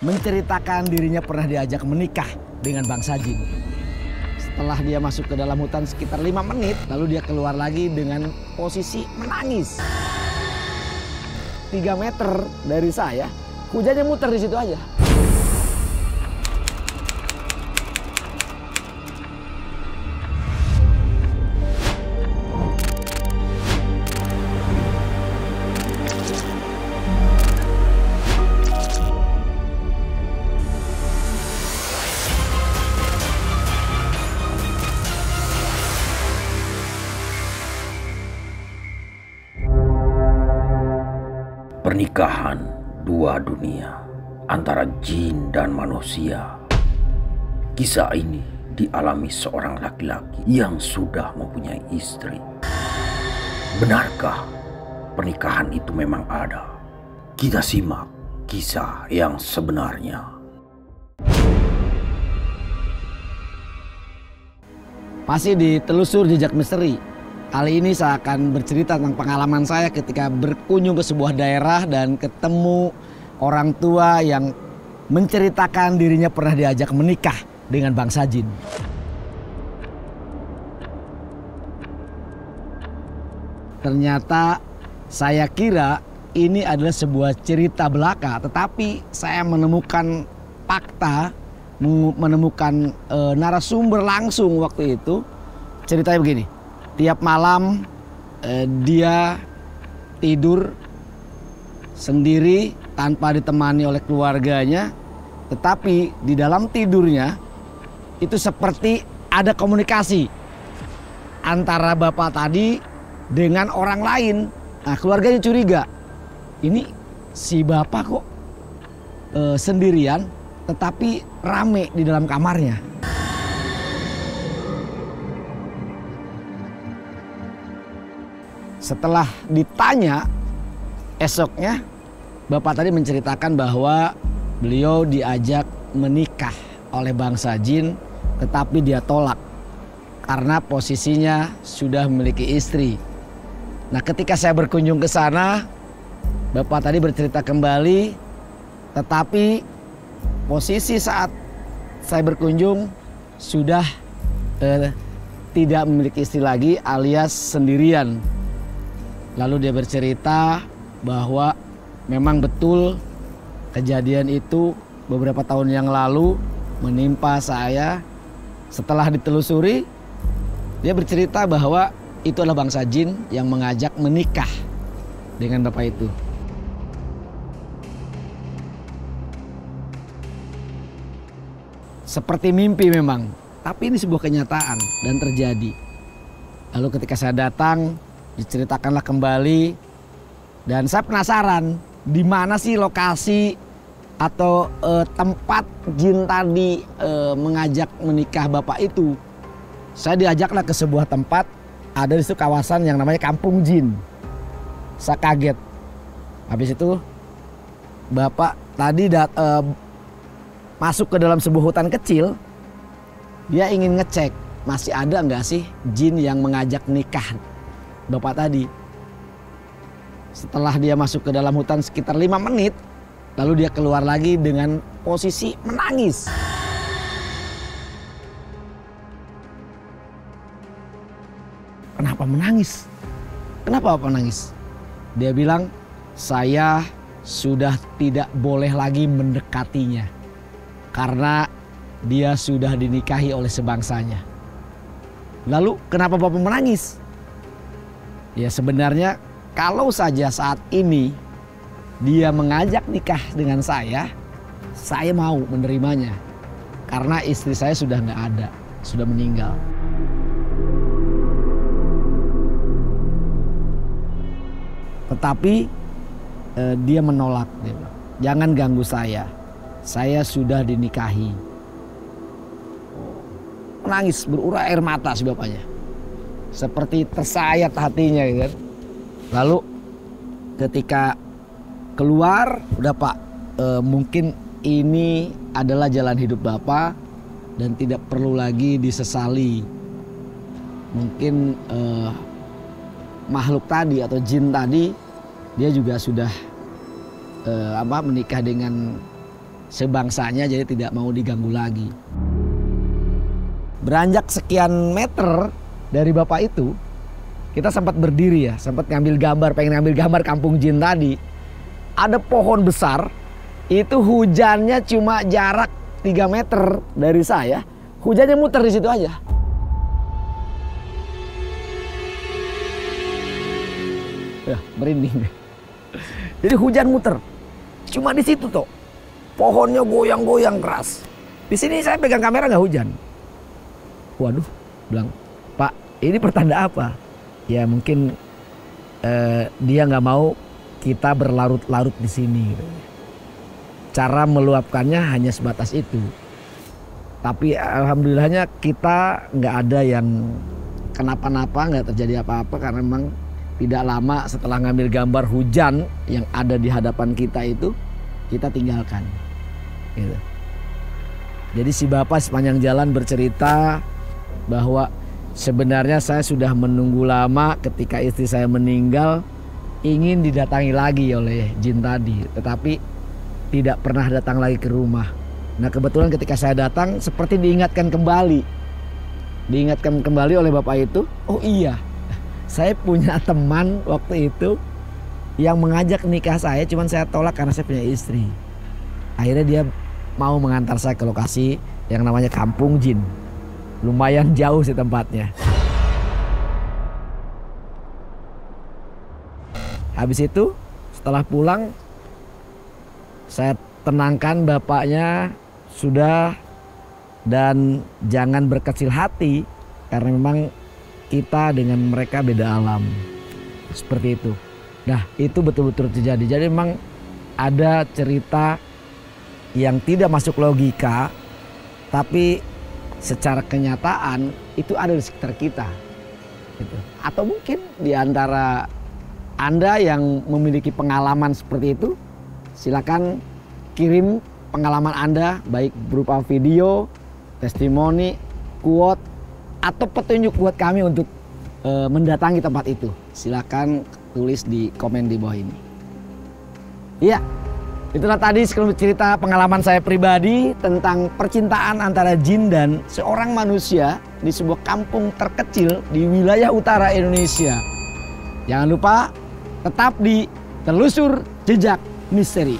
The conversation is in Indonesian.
menceritakan dirinya pernah diajak menikah dengan bangsa jin. Setelah dia masuk ke dalam hutan sekitar 5 menit, lalu dia keluar lagi dengan posisi menangis. 3 meter dari saya, hujannya muter di situ aja. Pernikahan dua dunia antara jin dan manusia. Kisah ini dialami seorang laki-laki yang sudah mempunyai istri. Benarkah pernikahan itu memang ada? Kita simak kisah yang sebenarnya. Masih di Telusur Jejak Misteri. Kali ini saya akan bercerita tentang pengalaman saya ketika berkunjung ke sebuah daerah dan ketemu orang tua yang menceritakan dirinya pernah diajak menikah dengan bangsa jin. Ternyata saya kira ini adalah sebuah cerita belaka, tetapi saya menemukan fakta, menemukan narasumber langsung waktu itu. Ceritanya begini. Tiap malam dia tidur sendiri tanpa ditemani oleh keluarganya, tetapi di dalam tidurnya itu seperti ada komunikasi antara bapak tadi dengan orang lain. Nah, keluarganya curiga, ini si bapak kok sendirian tetapi rame di dalam kamarnya. Setelah ditanya esoknya, bapak tadi menceritakan bahwa beliau diajak menikah oleh bangsa jin, tetapi dia tolak karena posisinya sudah memiliki istri. Nah, ketika saya berkunjung ke sana, bapak tadi bercerita kembali, tetapi posisi saat saya berkunjung sudah tidak memiliki istri lagi alias sendirian. Lalu dia bercerita bahwa memang betul kejadian itu beberapa tahun yang lalu menimpa saya. Setelah ditelusuri, dia bercerita bahwa itu adalah bangsa jin yang mengajak menikah dengan bapak itu. Seperti mimpi memang, tapi ini sebuah kenyataan dan terjadi. Lalu ketika saya datang, diceritakanlah kembali, dan saya penasaran di mana sih lokasi atau tempat jin tadi mengajak menikah bapak itu. Saya diajaklah ke sebuah tempat, ada di situ kawasan yang namanya Kampung Jin. Saya kaget. Habis itu bapak tadi masuk ke dalam sebuah hutan kecil. Dia ingin ngecek masih ada nggak sih jin yang mengajak nikah bapak tadi. Setelah dia masuk ke dalam hutan sekitar 5 menit, lalu dia keluar lagi dengan posisi menangis. Kenapa menangis? Kenapa bapak menangis? Dia bilang, saya sudah tidak boleh lagi mendekatinya karena dia sudah dinikahi oleh sebangsanya. Lalu kenapa bapak menangis? Ya sebenarnya kalau saja saat ini dia mengajak nikah dengan saya mau menerimanya. Karena istri saya sudah nggak ada, sudah meninggal. Tetapi dia menolak. Dia bilang, jangan ganggu saya sudah dinikahi. Menangis, berurai air mata si bapaknya. Seperti tersayat hatinya gitu kan. Lalu ketika keluar, udah Pak, mungkin ini adalah jalan hidup Bapak dan tidak perlu lagi disesali. Mungkin makhluk tadi atau jin tadi dia juga sudah menikah dengan sebangsanya, jadi tidak mau diganggu lagi. Beranjak sekian meter dari bapak itu, kita sempat berdiri ya, sempat pengen ngambil gambar kampung jin tadi. Ada pohon besar, itu hujannya cuma jarak 3 meter dari saya, hujannya muter di situ aja. Ya, merinding. Jadi hujan muter, cuma di situ toh. Pohonnya goyang-goyang keras. Di sini saya pegang kamera nggak hujan. Waduh, bilang, Pak, ini pertanda apa? Ya mungkin dia nggak mau kita berlarut-larut di sini. Cara meluapkannya hanya sebatas itu. Tapi alhamdulillahnya kita nggak ada yang kenapa-napa, nggak terjadi apa-apa karena memang tidak lama setelah ngambil gambar hujan yang ada di hadapan kita itu, kita tinggalkan. Gitu. Jadi si bapak sepanjang jalan bercerita bahwa sebenarnya saya sudah menunggu lama ketika istri saya meninggal, ingin didatangi lagi oleh jin tadi, tetapi tidak pernah datang lagi ke rumah. Nah kebetulan ketika saya datang seperti diingatkan kembali oleh bapak itu, oh iya, saya punya teman waktu itu yang mengajak nikah saya, cuman saya tolak karena saya punya istri. Akhirnya dia mau mengantar saya ke lokasi yang namanya Kampung Jin. Lumayan jauh sih tempatnya. Habis itu setelah pulang, saya tenangkan bapaknya, sudah, dan jangan berkecil hati karena memang kita dengan mereka beda alam. Seperti itu. Nah itu betul-betul terjadi. Jadi memang ada cerita yang tidak masuk logika, tapi secara kenyataan itu ada di sekitar kita. Gitu. Atau mungkin di antara Anda yang memiliki pengalaman seperti itu, silakan kirim pengalaman Anda baik berupa video, testimoni, quote, atau petunjuk buat kami untuk mendatangi tempat itu. Silakan tulis di komen di bawah ini. Iya, itulah tadi cerita pengalaman saya pribadi tentang percintaan antara jin dan seorang manusia di sebuah kampung terkecil di wilayah utara Indonesia. Jangan lupa tetap di Telusur Jejak Misteri.